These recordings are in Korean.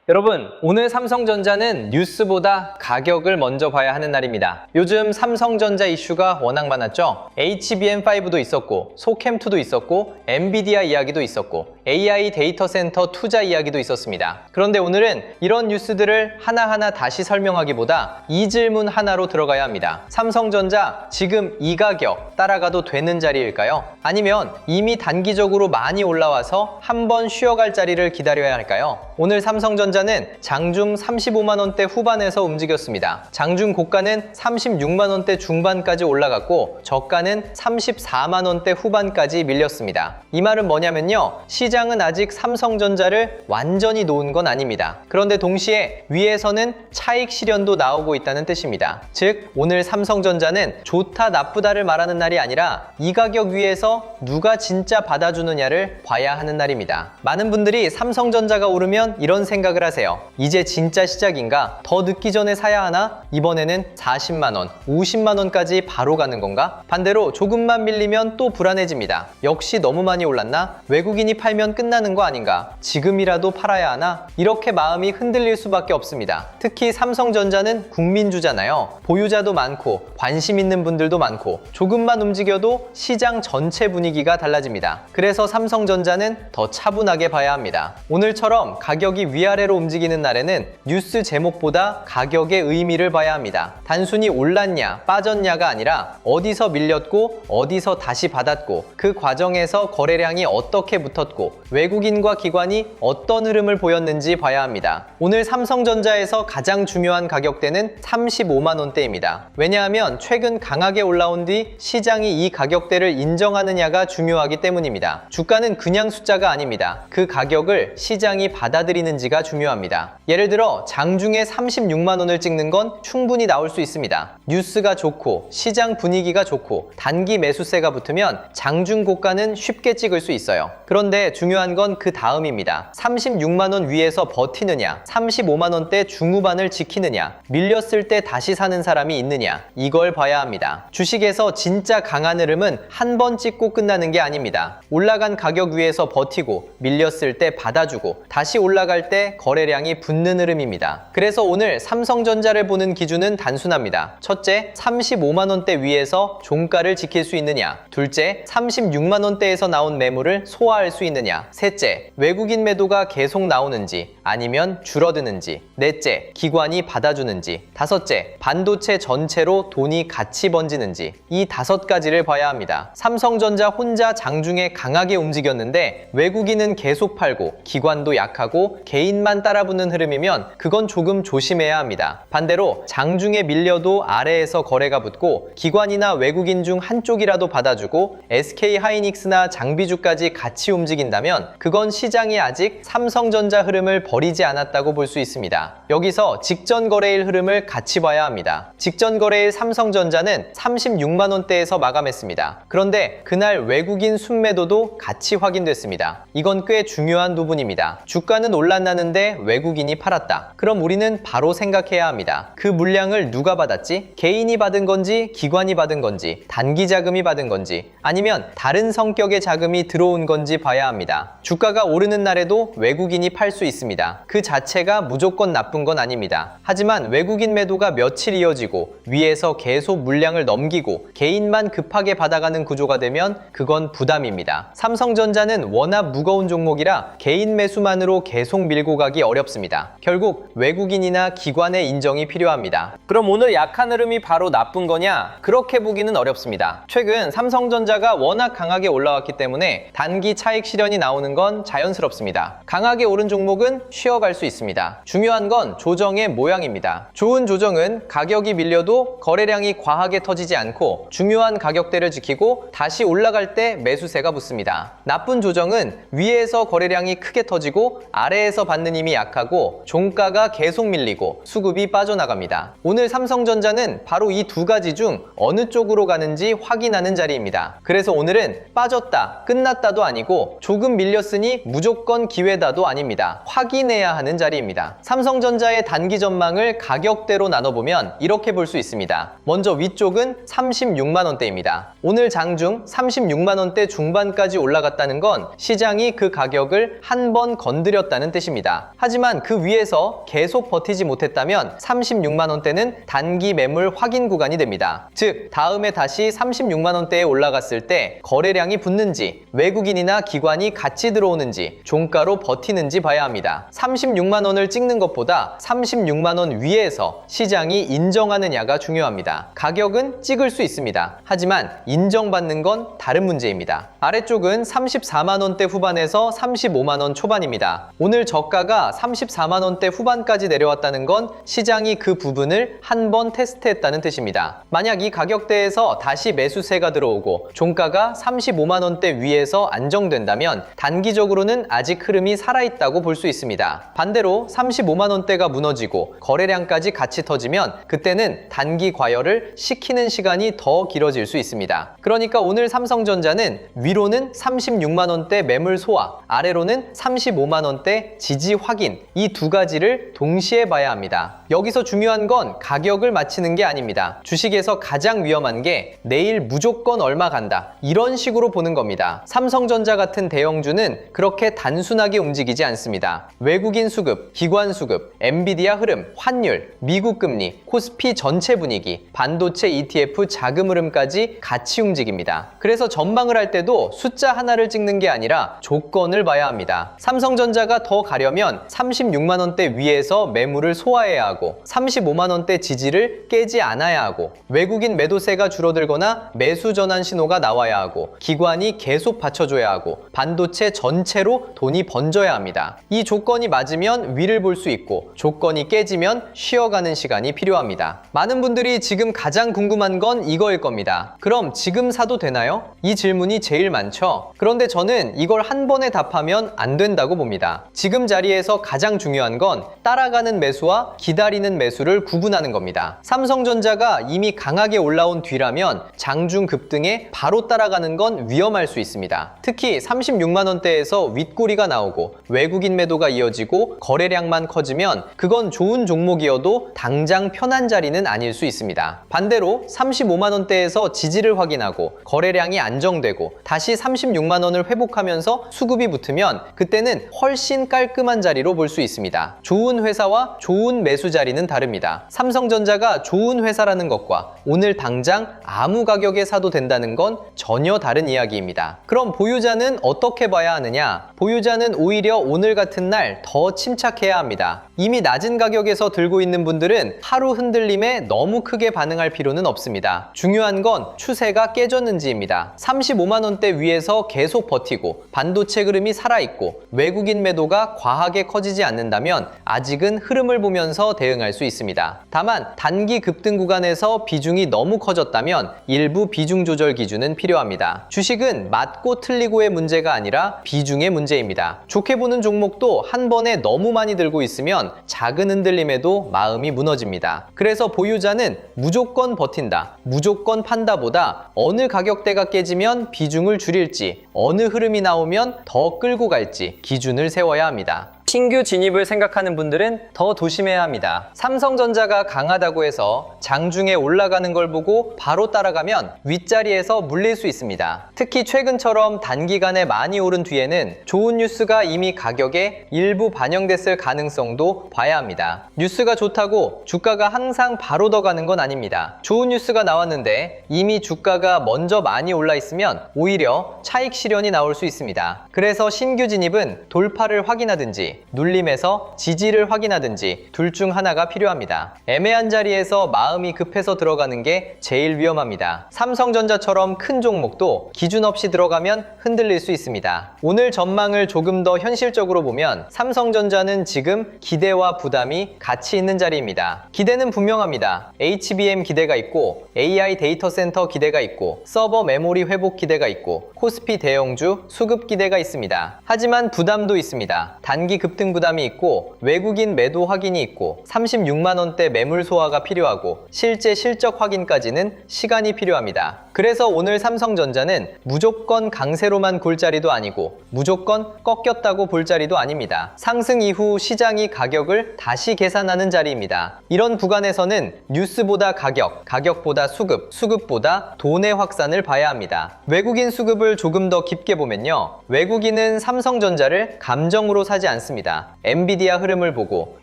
여러분, 오늘 삼성전자는 뉴스보다 가격을 먼저 봐야 하는 날입니다. 요즘 삼성전자 이슈가 워낙 많았죠? HBM5도 있었고, 소캠2도 있었고, 엔비디아 이야기도 있었고, AI 데이터 센터 투자 이야기도 있었습니다. 그런데 오늘은 이런 뉴스들을 하나하나 다시 설명하기보다 이 질문 하나로 들어가야 합니다. 삼성전자 지금 이 가격 따라가도 되는 자리일까요? 아니면 이미 단기적으로 많이 올라와서 한번 쉬어갈 자리를 기다려야 할까요? 오늘 삼성전자는 장중 35만원대 후반에서 움직였습니다. 장중 고가는 36만원대 중반까지 올라갔고 저가는 34만원대 후반까지 밀렸습니다. 이 말은 뭐냐면요, 시장은 아직 삼성전자를 완전히 놓은 건 아닙니다. 그런데 동시에 위에서는 차익 실현도 나오고 있다는 뜻입니다. 즉 오늘 삼성전자는 좋다 나쁘다를 말하는 날이 아니라 이 가격 위에서 누가 진짜 받아주느냐를 봐야 하는 날입니다. 많은 분들이 삼성전자가 오르면 이런 생각을 하세요. 이제 진짜 시작인가? 더 늦기 전에 사야 하나? 이번에는 40만원, 50만원까지 바로 가는 건가? 반대로 조금만 밀리면 또 불안해집니다. 역시 너무 많이 올랐나? 외국인이 팔면 끝나는 거 아닌가? 지금이라도 팔아야 하나? 이렇게 마음이 흔들릴 수밖에 없습니다. 특히 삼성전자는 국민주잖아요. 보유자도 많고 관심 있는 분들도 많고 조금만 움직여도 시장 전체 분위기가 달라집니다. 그래서 삼성전자는 더 차분하게 봐야 합니다. 오늘처럼 가격이 위아래로 움직이는 날에는 뉴스 제목보다 가격의 의미를 봐야 합니다. 단순히 올랐냐 빠졌냐가 아니라 어디서 밀렸고 어디서 다시 받았고 그 과정에서 거래량이 어떻게 붙었고 외국인과 기관이 어떤 흐름을 보였는지 봐야 합니다. 오늘 삼성전자에서 가장 중요한 가격대는 35만원대입니다. 왜냐하면 최근 강하게 올라온 뒤 시장이 이 가격대를 인정하느냐가 중요하기 때문입니다. 주가는 그냥 숫자가 아닙니다. 그 가격을 시장이 받아들이는지가 중요합니다. 예를 들어 장중에 36만원을 찍는 건 충분히 나올 수 있습니다. 뉴스가 좋고 시장 분위기가 좋고 단기 매수세가 붙으면 장중 고가는 쉽게 찍을 수 있어요. 그런데 중요한 건 그 다음입니다. 36만원 위에서 버티느냐, 35만원대 중후반을 지키느냐, 밀렸을 때 다시 사는 사람이 있느냐, 이걸 봐야 합니다. 주식에서 진짜 강한 흐름은 한 번 찍고 끝나는 게 아닙니다. 올라간 가격 위에서 버티고 밀렸을 때 받아주고 다시 올라갈 때 거래량이 붙는 흐름입니다. 그래서 오늘 삼성전자를 보는 기준은 단순합니다. 첫째, 35만원대 위에서 종가를 지킬 수 있느냐. 둘째, 36만원대에서 나온 매물을 소화할 수 있느냐. 셋째, 외국인 매도가 계속 나오는지 아니면 줄어드는지. 넷째, 기관이 받아주는지. 다섯째, 반도체 전체로 돈이 같이 번지는지. 이 5가지를 봐야 합니다. 삼성전자 혼자 장중에 강하게 움직였는데 외국인은 계속 팔고 기관도 약하고 개인만 따라붙는 흐름이면 그건 조금 조심해야 합니다. 반대로 장중에 밀려도 아래에서 거래가 붙고 기관이나 외국인 중 한쪽이라도 받아주고 SK하이닉스나 장비주까지 같이 움직인다면 그건 시장이 아직 삼성전자 흐름을 버리지 않았다고 볼 수 있습니다. 여기서 직전 거래일 흐름을 같이 봐야 합니다. 직전 거래일 삼성전자는 36만원대에서 마감했습니다. 그런데 그날 외국인 순매도도 같이 확인됐습니다. 이건 꽤 중요한 부분입니다. 주가는 올랐나는데 외국인이 팔았다. 그럼 우리는 바로 생각해야 합니다. 그 물량을 누가 받았지? 개인이 받은 건지 기관이 받은 건지 단기 자금이 받은 건지 아니면 다른 성격의 자금이 들어온 건지 봐야 합니다. 주가가 오르는 날에도 외국인이 팔 수 있습니다. 그 자체가 무조건 나쁜 건 아닙니다. 하지만 외국인 매도가 며칠 이어지고 위에서 계속 물량을 넘기고 개인만 급하게 받아가는 구조가 되면 그건 부담입니다. 삼성전자는 워낙 무거운 종목이라 개인 매수만으로 계속 밀고 가기 어렵습니다. 결국 외국인이나 기관의 인정이 필요합니다. 그럼 오늘 약한 흐름이 바로 나쁜 거냐? 그렇게 보기는 어렵습니다. 최근 삼성전자가 워낙 강하게 올라왔기 때문에 단기 차익 실현이 나오는 건 자연스럽습니다. 강하게 오른 종목은 쉬어갈 수 있습니다. 중요한 건 조정의 모양입니다. 좋은 조정은 가격이 밀려도 거래량이 과하게 터지지 않고 중요한 가격대를 지키고 다시 올라갈 때 매수세가 붙습니다. 나쁜 조정은 위에서 거래량이 크게 터지고 아래에서 받는 힘이 약하고 종가가 계속 밀리고 수급이 빠져나갑니다. 오늘 삼성전자는 바로 이 2가지 중 어느 쪽으로 가는지 확인하는 자리입니다. 그래서 오늘은 빠졌다, 끝났다도 아니고 조금 밀렸으니 무조건 기회다도 아닙니다. 확인해야 하는 자리입니다. 삼성전자의 단기 전망을 가격대로 나눠보면 이렇게 볼 수 있습니다. 먼저 위쪽은 36만원대입니다. 오늘 장중 36만원대 중반까지 올라갔다는 건 시장이 그 가격을 한 번 건드렸다는 뜻입니다. 하지만 그 위에서 계속 버티지 못했다면 36만 원대는 단기 매물 확인 구간이 됩니다. 즉, 다음에 다시 36만 원대에 올라갔을 때 거래량이 붙는지, 외국인이나 기관이 같이 들어오는지, 종가로 버티는지 봐야 합니다. 36만 원을 찍는 것보다 36만 원 위에서 시장이 인정하느냐가 중요합니다. 가격은 찍을 수 있습니다. 하지만 인정받는 건 다른 문제입니다. 아래쪽은 34만 원대 후반에서 35만 원 초반입니다. 오늘 저가가 34만 원대 후반까지 내려왔다는 건 시장이 그 부분을 한 번 테스트했다는 뜻입니다. 만약 이 가격대에서 다시 매수세가 들어오고 종가가 35만 원대 위에서 안정된다면 단기적으로는 아직 흐름이 살아있다고 볼 수 있습니다. 반대로 35만 원대가 무너지고 거래량까지 같이 터지면 그때는 단기 과열을 시키는 시간이 더 길어질 수 있습니다. 그러니까 오늘 삼성전자는 위로는 36만 원대 매물 소화, 아래로는 35만 원대 지지 확인, 이 두 가지를 동시에 봐야 합니다. 여기서 중요한 건 가격을 맞히는 게 아닙니다. 주식에서 가장 위험한 게 내일 무조건 얼마 간다, 이런 식으로 보는 겁니다. 삼성전자 같은 대형주는 그렇게 단순하게 움직이지 않습니다. 외국인 수급, 기관 수급, 엔비디아 흐름, 환율, 미국 금리, 코스피 전체 분위기, 반도체 ETF 자금 흐름까지 같이 움직입니다. 그래서 전망을 할 때도 숫자 하나를 찍는 게 아니라 조건을 봐야 합니다. 삼성전자가 더 가려면 36만 원대 위에서 매물을 소화해야 하고 35만 원대 지지를 깨지 않아야 하고 외국인 매도세가 줄어들거나 매수 전환 신호가 나와야 하고 기관이 계속 받쳐줘야 하고 반도체 전체로 돈이 번져야 합니다. 이 조건이 맞으면 위를 볼 수 있고 조건이 깨지면 쉬어가는 시간이 필요합니다. 많은 분들이 지금 가장 궁금한 건 이거일 겁니다. 그럼 지금 사도 되나요? 이 질문이 제일 많죠. 그런데 저는 이걸 한 번에 답하면 안 된다고 봅니다. 지금 자리에서 가장 중요한 건 따라가는 매수와 기다리는 매수를 구분하는 겁니다. 삼성전자가 이미 강하게 올라온 뒤라면 장중 급등에 바로 따라가는 건 위험할 수 있습니다. 특히 36만 원대에서 윗꼬리가 나오고 외국인 매도가 이어지고 거래량만 커지면 그건 좋은 종목이어도 당장 편한 자리는 아닐 수 있습니다. 반대로 35만 원대에서 지지를 확인하고 거래량이 안정되고 다시 36만 원을 회복하면서 수급이 붙으면 그때는 훨씬 깔끔한 자리로 볼 수 있습니다. 좋은 회사와 좋은 매수 자리는 다릅니다. 삼성전자가 좋은 회사라는 것과 오늘 당장 아무 가격에 사도 된다는 건 전혀 다른 이야기입니다. 그럼 보유자는 어떻게 봐야 하느냐? 보유자는 오히려 오늘 같은 날 더 침착해야 합니다. 이미 낮은 가격에서 들고 있는 분들은 하루 흔들림에 너무 크게 반응할 필요는 없습니다. 중요한 건 추세가 깨졌는지입니다. 35만 원대 위에서 계속 버티고 반도체 흐름이 살아있고 외국인 매도가 과하게 커지지 않는다면 아직은 흐름을 보면서 대응할 수 있습니다. 다만 단기 급등 구간에서 비중이 너무 커졌다면 일부 비중 조절 기준은 필요합니다. 주식은 맞고 틀리고의 문제가 아니라 비중의 문제입니다. 좋게 보는 종목도 한 번에 너무 많이 들고 있으면 작은 흔들림에도 마음이 무너집니다. 그래서 보유자는 무조건 버틴다, 무조건 판다보다 어느 가격대가 깨지면 비중을 줄일지, 어느 흐름이 나오면 더 끌고 갈지 기준을 세워야 합니다. 신규 진입을 생각하는 분들은 더 조심해야 합니다. 삼성전자가 강하다고 해서 장중에 올라가는 걸 보고 바로 따라가면 윗자리에서 물릴 수 있습니다. 특히 최근처럼 단기간에 많이 오른 뒤에는 좋은 뉴스가 이미 가격에 일부 반영됐을 가능성도 봐야 합니다. 뉴스가 좋다고 주가가 항상 바로 더 가는 건 아닙니다. 좋은 뉴스가 나왔는데 이미 주가가 먼저 많이 올라 있으면 오히려 차익 실현이 나올 수 있습니다. 그래서 신규 진입은 돌파를 확인하든지 눌림에서 지지를 확인하든지 둘 중 하나가 필요합니다. 애매한 자리에서 마음이 급해서 들어가는 게 제일 위험합니다. 삼성전자처럼 큰 종목도 기준 없이 들어가면 흔들릴 수 있습니다. 오늘 전망을 조금 더 현실적으로 보면 삼성전자는 지금 기대와 부담이 같이 있는 자리입니다. 기대는 분명합니다. HBM 기대가 있고 AI 데이터 센터 기대가 있고 서버 메모리 회복 기대가 있고 코스피 대형주 수급 기대가 있습니다. 하지만 부담도 있습니다. 단기 급등 부담이 있고 외국인 매도 확인이 있고 36만 원대 매물 소화가 필요하고 실제 실적 확인까지는 시간이 필요합니다. 그래서 오늘 삼성전자는 무조건 강세로만 골 자리도 아니고 무조건 꺾였다고 볼 자리도 아닙니다. 상승 이후 시장이 가격을 다시 계산하는 자리입니다. 이런 구간에서는 뉴스보다 가격, 가격보다 수급, 수급보다 돈의 확산을 봐야 합니다. 외국인 수급을 조금 더 깊게 보면요. 외국인은 삼성전자를 감정으로 사지 않습니다. 않습니다. 엔비디아 흐름을 보고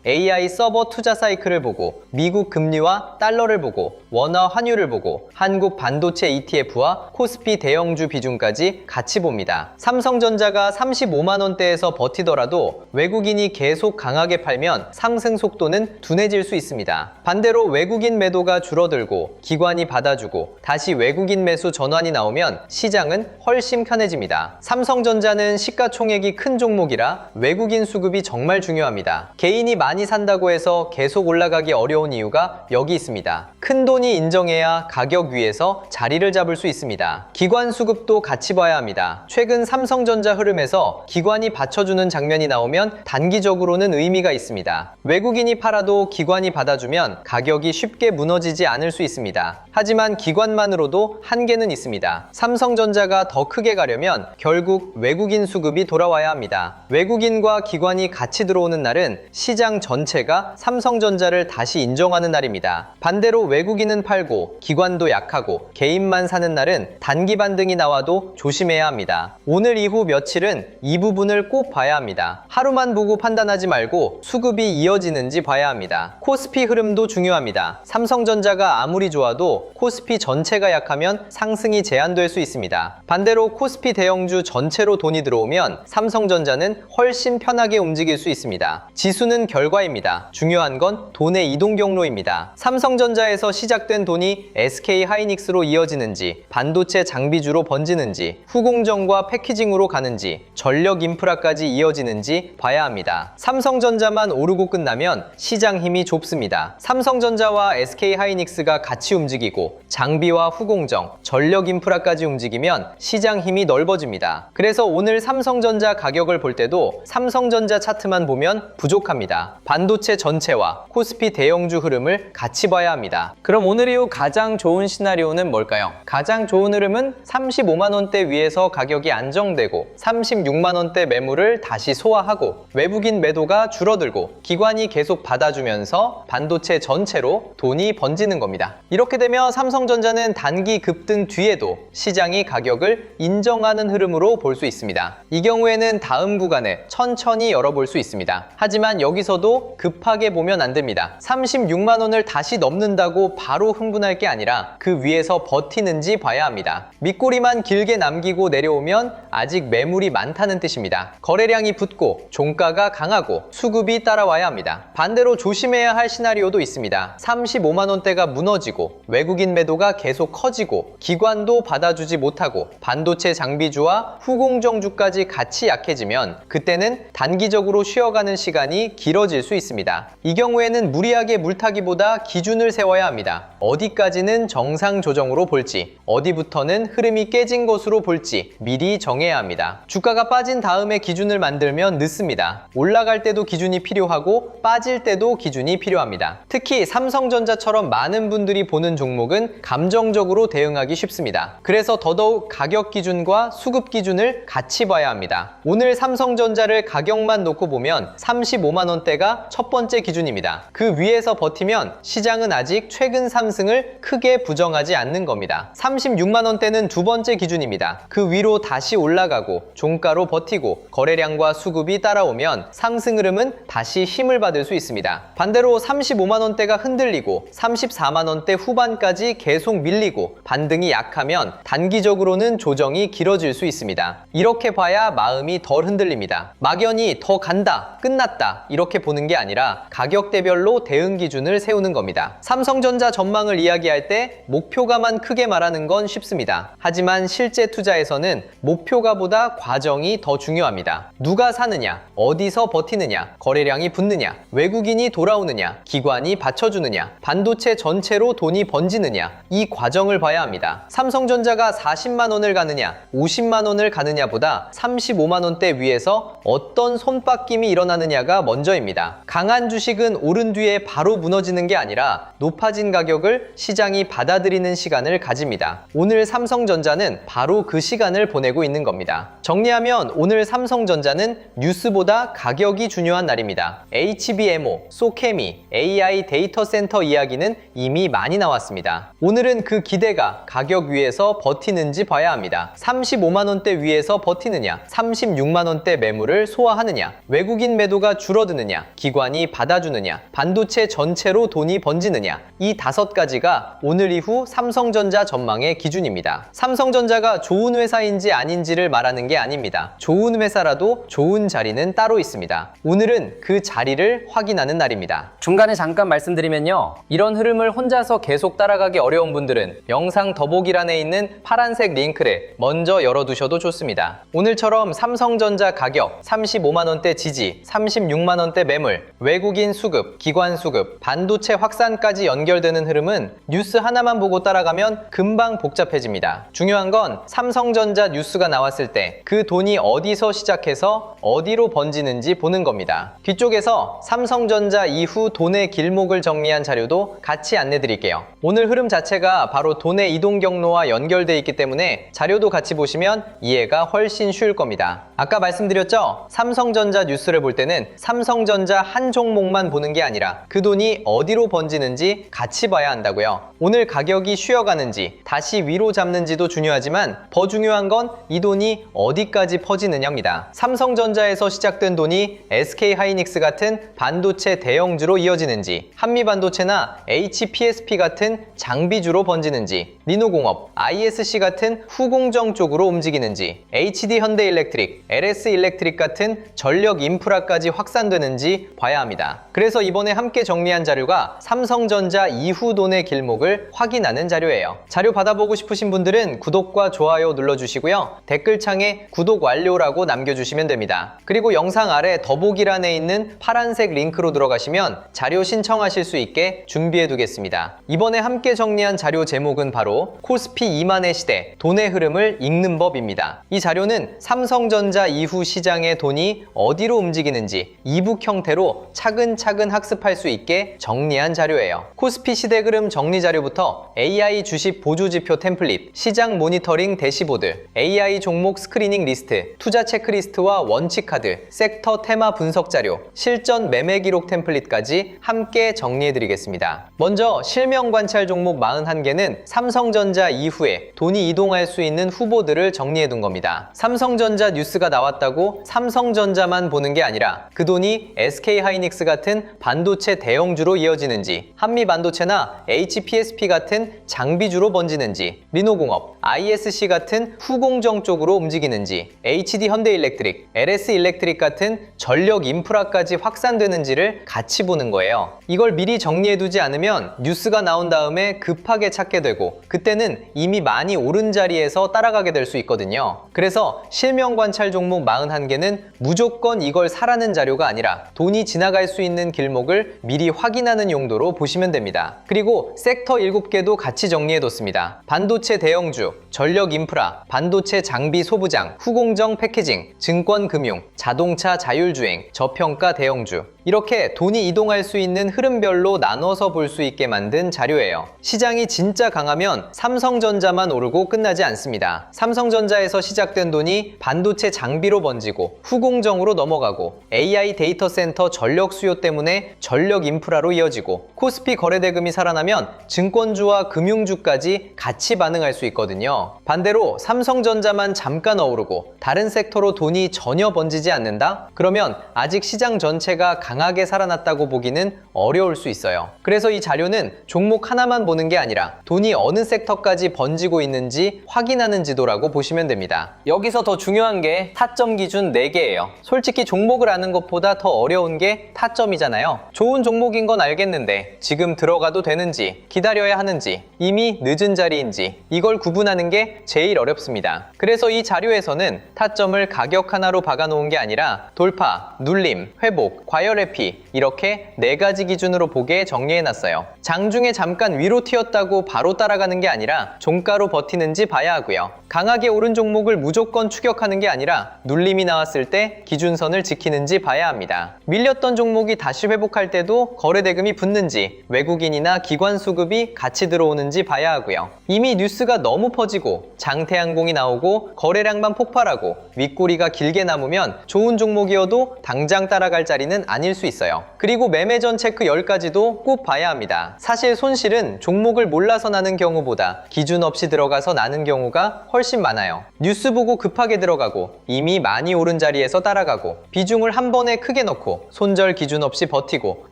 AI 서버 투자 사이클을 보고 미국 금리와 달러를 보고 원화 환율을 보고 한국 반도체 ETF와 코스피 대형주 비중까지 같이 봅니다. 삼성전자가 35만 원대에서 버티더라도 외국인이 계속 강하게 팔면 상승 속도는 둔해질 수 있습니다. 반대로 외국인 매도가 줄어들고 기관이 받아주고 다시 외국인 매수 전환이 나오면 시장은 훨씬 편해집니다. 삼성전자는 시가총액이 큰 종목이라 외국인 수급이 정말 중요합니다. 개인이 많이 산다고 해서 계속 올라가기 어려운 이유가 여기 있습니다. 큰 돈이 인정해야 가격 위에서 자리를 잡을 수 있습니다. 기관 수급도 같이 봐야 합니다. 최근 삼성전자 흐름에서 기관이 받쳐주는 장면이 나오면 단기적으로는 의미가 있습니다. 외국인이 팔아도 기관이 받아주면 가격이 쉽게 무너지지 않을 수 있습니다. 하지만 기관만으로도 한계는 있습니다. 삼성전자가 더 크게 가려면 결국 외국인 수급이 돌아와야 합니다. 외국인과 기관이 같이 들어오는 날은 시장 전체가 삼성전자를 다시 인정하는 날입니다. 반대로 외국인은 팔고 기관도 약하고 개인만 사는 날은 단기 반등이 나와도 조심해야 합니다. 오늘 이후 며칠은 이 부분을 꼭 봐야 합니다. 하루만 보고 판단하지 말고 수급이 이어지는지 봐야 합니다. 코스피 흐름도 중요합니다. 삼성전자가 아무리 좋아도 코스피 전체가 약하면 상승이 제한될 수 있습니다. 반대로 코스피 대형주 전체로 돈이 들어오면 삼성전자는 훨씬 편하게 움직일 수 있습니다. 지수는 결과입니다. 중요한 건 돈의 이동 경로입니다. 삼성전자에서 시작된 돈이 SK하이닉스로 이어지는지, 반도체 장비주로 번지는지, 후공정과 패키징으로 가는지, 전력 인프라까지 이어지는지 봐야 합니다. 삼성전자만 오르고 끝나면 시장 힘이 좁습니다. 삼성전자와 SK하이닉스가 같이 움직이고 장비와 후공정, 전력 인프라까지 움직이면 시장 힘이 넓어집니다. 그래서 오늘 삼성전자 가격을 볼 때도 삼성전자 차트만 보면 부족합니다. 반도체 전체와 코스피 대형주 흐름을 같이 봐야 합니다. 그럼 오늘 이후 가장 좋은 시나리오는 뭘까요? 가장 좋은 흐름은 35만 원대 위에서 가격이 안정되고 36만 원대 매물을 다시 소화하고 외국인 매도가 줄어들고 기관이 계속 받아주면서 반도체 전체로 돈이 번지는 겁니다. 이렇게 되면 삼성전자는 단기 급등 뒤에도 시장이 가격을 인정하는 흐름으로 볼 수 있습니다. 이 경우에는 다음 구간을 천천히 열어볼 수 있습니다. 하지만 여기서도 급하게 보면 안 됩니다. 36만 원을 다시 넘는다고 바로 흥분할 게 아니라 그 위에서 버티는지 봐야 합니다. 밑꼬리만 길게 남기고 내려오면 아직 매물이 많다는 뜻입니다. 거래량이 붙고 종가가 강하고 수급이 따라와야 합니다. 반대로 조심해야 할 시나리오도 있습니다. 35만 원대가 무너지고 외국인 매도가 계속 커지고 기관도 받아주지 못하고 반도체 장비주와 후공정주까지 같이 약해지면 그때는 단기적으로 쉬어가는 시간이 길어질 수 있습니다. 이 경우에는 무리하게 물타기보다 기준을 세워야 합니다. 어디까지는 정상 조정으로 볼지, 어디부터는 흐름이 깨진 것으로 볼지 미리 정해야 합니다. 주가가 빠진 다음에 기준을 만들면 늦습니다. 올라갈 때도 기준이 필요하고 빠질 때도 기준이 필요합니다. 특히 삼성전자처럼 많은 분들이 보는 종목은 감정적으로 대응하기 쉽습니다. 그래서 더더욱 가격 기준과 수급 기준을 같이 봐야 합니다. 오늘 삼성전자를 가격만 놓고 보면 35만 원대가 첫 번째 기준입니다. 그 위에서 버티면 시장은 아직 최근 상승을 크게 부정하지 않는 겁니다. 36만 원대는 두 번째 기준입니다. 그 위로 다시 올라가고 종가로 버티고 거래량과 수급이 따라오면 상승 흐름은 다시 힘을 받을 수 있습니다. 반대로 35만 원대가 흔들리고 34만 원대 후반까지 계속 밀리고 반등이 약하면 단기적으로는 조정이 길어질 수 있습니다. 이렇게 봐야 마음이 덜 흔들립니다. 막연히 더 간다, 끝났다 이렇게 보는 게 아니라 가격대별로 대응 기준을 세우는 겁니다. 삼성전자 전망을 이야기할 때 목표가만 크게 말하는 건 쉽습니다. 하지만 실제 투자에서는 목표가보다 과정이 더 중요합니다. 누가 사느냐, 어디서 버티느냐, 거래량이 붙느냐, 외국인이 돌아오느냐, 기관이 받쳐주느냐, 반도체 전체로 돈이 번지느냐, 이 과정을 봐야 합니다. 삼성전자가 40만 원을 가느냐, 50만 원을 가느냐보다 35만 원대 위에서 어떤 손바뀜이 일어나느냐가 먼저입니다. 강한 주식은 오른 뒤에 바로 무너지는 게 아니라 높아진 가격을 시장이 받아들이는 시간을 가집니다. 오늘 삼성전자는 바로 그 시간을 보내고 있는 겁니다. 정리하면 오늘 삼성전자는 뉴스보다 가격이 중요한 날입니다. HBMO, 소케미, AI 데이터 센터 이야기는 이미 많이 나왔습니다. 오늘은 그 기대가 가격 위에서 버티는지 봐야 합니다. 35만 원대 위에서 버티느냐, 36만 원대 매물을 소화하느냐, 증가하느냐, 외국인 매도가 줄어드느냐, 기관이 받아주느냐, 반도체 전체로 돈이 번지느냐, 이 5가지가 오늘 이후 삼성전자 전망의 기준입니다. 삼성전자가 좋은 회사인지 아닌지를 말하는 게 아닙니다. 좋은 회사라도 좋은 자리는 따로 있습니다. 오늘은 그 자리를 확인하는 날입니다. 중간에 잠깐 말씀드리면요, 이런 흐름을 혼자서 계속 따라가기 어려운 분들은 영상 더보기란에 있는 파란색 링크를 먼저 열어두셔도 좋습니다. 오늘처럼 삼성전자 가격 35만원대 지지, 36만원대 매물, 외국인 수급, 기관 수급, 반도체 확산까지 연결되는 흐름은 뉴스 하나만 보고 따라가면 금방 복잡해집니다. 중요한 건 삼성전자 뉴스가 나왔을 때 그 돈이 어디서 시작해서 어디로 번지는지 보는 겁니다. 뒤쪽에서 삼성전자 이후 돈의 길목을 정리한 자료도 같이 안내드릴게요. 오늘 흐름 자체가 바로 돈의 이동 경로와 연결돼 있기 때문에 자료도 같이 보시면 이해가 훨씬 쉬울 겁니다. 아까 말씀드렸죠? 삼성전자 뉴스를 볼 때는 삼성전자 한 종목만 보는 게 아니라 그 돈이 어디로 번지는지 같이 봐야 한다고요. 오늘 가격이 쉬어가는지 다시 위로 잡는지도 중요하지만 더 중요한 건 이 돈이 어디까지 퍼지느냐입니다. 삼성전자에서 시작된 돈이 SK하이닉스 같은 반도체 대형주로 이어지는지, 한미반도체나 HPSP 같은 장비주로 번지는지, 리노공업, ISC 같은 후공정 쪽으로 움직이는지, HD현대일렉트릭, LS일렉트릭 같은 전력 인프라까지 확산되는지 봐야 합니다. 그래서 이번에 함께 정리한 자료가 삼성전자 이후 돈의 길목을 확인하는 자료예요. 자료 받아보고 싶으신 분들은 구독과 좋아요 눌러주시고요. 댓글창에 구독 완료라고 남겨주시면 됩니다. 그리고 영상 아래 더보기란에 있는 파란색 링크로 들어가시면 자료 신청하실 수 있게 준비해 두겠습니다. 이번에 함께 정리한 자료 제목은 바로 코스피 2만의 시대, 돈의 흐름을 읽는 법입니다. 이 자료는 삼성전자 이후 시장의 돈이 어디로 움직이는지 이북 형태로 차근차근 학습할 수 있게 정리한 자료예요. 코스피 시대 흐름 정리 자료부터 AI 주식 보조지표 템플릿, 시장 모니터링 대시보드, AI 종목 스크리닝 리스트, 투자 체크리스트와 원칙 카드, 섹터 테마 분석 자료, 실전 매매 기록 템플릿까지 함께 정리해 드리겠습니다. 먼저 실명 관찰 종목 41개는 삼성전자 이후에 돈이 이동할 수 있는 후보들을 정리해 둔 겁니다. 삼성전자 뉴스가 나왔다고 삼성전자만 보는 게 아니라 그 돈이 SK하이닉스 같은 반도체 대형주로 이어지는지, 한미반도체나 HPSP 같은 장비주로 번지는지, 리노공업, ISC 같은 후공정 쪽으로 움직이는지, HD현대일렉트릭, LS일렉트릭 같은 전력 인프라까지 확산되는지를 같이 보는 거예요. 이걸 미리 정리해두지 않으면 뉴스가 나온 다음에 급하게 찾게 되고 그때는 이미 많이 오른 자리에서 따라가게 될 수 있거든요. 그래서 실명 관찰 종목 41개는 무조건 이걸 사라는 자료가 아니라 돈이 지나갈 수 있는 길목을 미리 확인하는 용도로 보시면 됩니다. 그리고 섹터 7개도 같이 정리해뒀습니다. 반도체 대형주, 전력 인프라, 반도체 장비 소부장, 후공정 패키징, 증권금융, 자동차 자율주행, 저평가 대형주, 이렇게 돈이 이동할 수 있는 흐름별로 나눠서 볼 수 있게 만든 자료예요. 시장이 진짜 강하면 삼성전자만 오르고 끝나지 않습니다. 삼성전자에서 시작된 돈이 반도체 장비로 번지고 후공정으로 넘어가고 AI 데이터 센터 전력 수요 때문에 전력 인프라로 이어지고 코스피 거래대금이 살아나면 증권주와 금융주까지 같이 반응할 수 있거든요. 반대로 삼성전자만 잠깐 오르고 다른 섹터로 돈이 전혀 번지지 않는다? 그러면 아직 시장 전체가 강하게 살아났다고 보기는 어려울 수 있어요. 그래서 이 자료는 종목 하나만 보는 게 아니라 돈이 어느 섹터까지 번지고 있는지 확인하는 지도라고 보시면 됩니다. 여기서 더 중요한 게 타점 기준 4개예요. 솔직히 종목을 아는 것보다 더 어려운 게 타점이잖아요. 좋은 종목인 건 알겠는데 지금 들어가도 되는지, 기다려야 하는지, 이미 늦은 자리인지 이걸 구분하는 게 제일 어렵습니다. 그래서 이 자료에서는 타점을 가격 하나로 박아놓은 게 아니라 돌파, 눌림, 회복, 과열 회피 이렇게 4가지 기준으로 보게 정리해놨어요. 장중에 잠깐 위로 튀었다고 바로 따라가는 게 아니라 종가로 버티는지 봐야 하고요. 강하게 오른 종목을 무조건 추격하는 게 아니라 눌림이 나왔을 때 기준선을 지키는지 봐야 합니다. 밀렸던 종목이 다시 회복할 때도 거래대금이 붙는지, 외국인이나 기관 수급이 같이 들어오는지 봐야 하고요. 이미 뉴스가 너무 퍼지고 장태양공이 나오고 거래량만 폭발하고 윗꼬리가 길게 남으면 좋은 종목이어도 당장 따라갈 자리는 아닐 수 있어요. 그리고 매매전 체크 10가지도 꼭 봐야 합니다. 사실 손실은 종목을 몰라서 나는 경우보다 기준 없이 들어가서 나는 경우가 훨씬 많아요. 뉴스 보고 급하게 들어가고 이미 많이 오른 자리에서 따라가고 따라가고 비중을 한 번에 크게 넣고 손절 기준 없이 버티고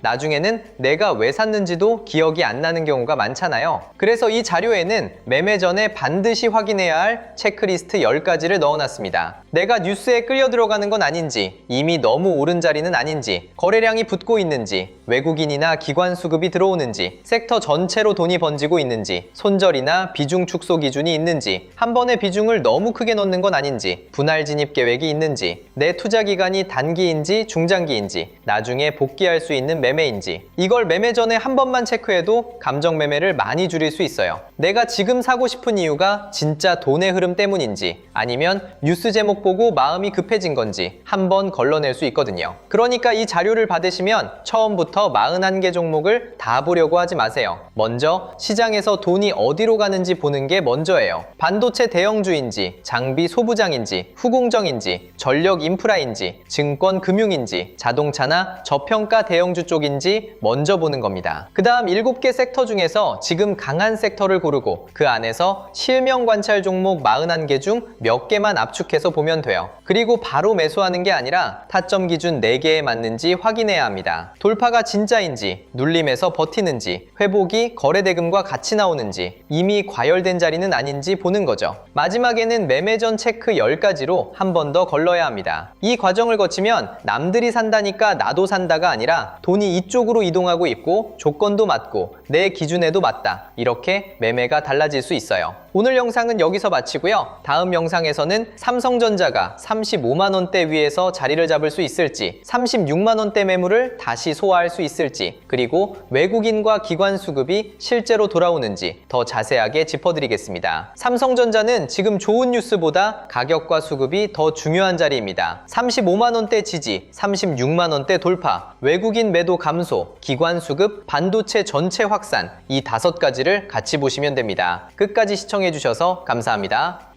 나중에는 내가 왜 샀는지도 기억이 안 나는 경우가 많잖아요. 그래서 이 자료에는 매매 전에 반드시 확인해야 할 체크리스트 10가지를 넣어놨습니다. 내가 뉴스에 끌려 들어가는 건 아닌지, 이미 너무 오른 자리는 아닌지, 거래량이 붙고 있는지, 외국인이나 기관 수급이 들어오는지, 섹터 전체로 돈이 번지고 있는지, 손절이나 비중 축소 기준이 있는지, 한 번에 비중을 너무 크게 넣는 건 아닌지, 분할 진입 계획이 있는지, 내 투자 기간이 단기인지 중장기인지, 나중에 복귀할 수 있는 매매인지, 이걸 매매 전에 한 번만 체크해도 감정 매매를 많이 줄일 수 있어요. 내가 지금 사고 싶은 이유가 진짜 돈의 흐름 때문인지, 아니면 뉴스 제목 보고 마음이 급해진 건지 한 번 걸러낼 수 있거든요. 그러니까 이 자료를 받으시면 처음부터 41개 종목을 다 보려고 하지 마세요. 먼저 시장에서 돈이 어디로 가는지 보는 게 먼저예요. 반도체 대형주인지, 장비 소부장인지, 후공정인지, 전력 인프라인지, 증권 금융인지, 자동차나 저평가 대형주 쪽인지 먼저 보는 겁니다. 그 다음 7개 섹터 중에서 지금 강한 섹터를 고르고 그 안에서 실명 관찰 종목 41개 중 몇 개만 압축해서 보면 돼요. 그리고 바로 매수하는 게 아니라 타점 기준 4개에 맞는지 확인해야 합니다. 돌파가 진짜인지, 눌림에서 버티는지, 회복이 거래 대금과 같이 나오는지, 이미 과열된 자리는 아닌지 보는 거죠. 마지막에는 매매 전 체크 10가지로 한 번 더 걸러야 합니다. 이 과정을 거치면 남들이 산다니까 나도 산다가 아니라 돈이 이쪽으로 이동하고 있고 조건도 맞고 내 기준에도 맞다. 이렇게 매매가 달라질 수 있어요. 오늘 영상은 여기서 마치고요. 다음 영상에서는 삼성전자가 35만원대 위에서 자리를 잡을 수 있을지, 36만원대 매물을 다시 소화할 수 있을지, 그리고 외국인과 기관 수급이 실제로 돌아오는지 더 자세하게 짚어드리겠습니다. 삼성전자는 지금 좋은 뉴스보다 가격과 수급이 더 중요한 자리입니다. 35만원대 지지, 36만원대 돌파, 외국인 매도 감소, 기관 수급, 반도체 전체 확산, 이 5가지를 같이 보시면 됩니다. 끝까지 시청해주셔서 감사합니다.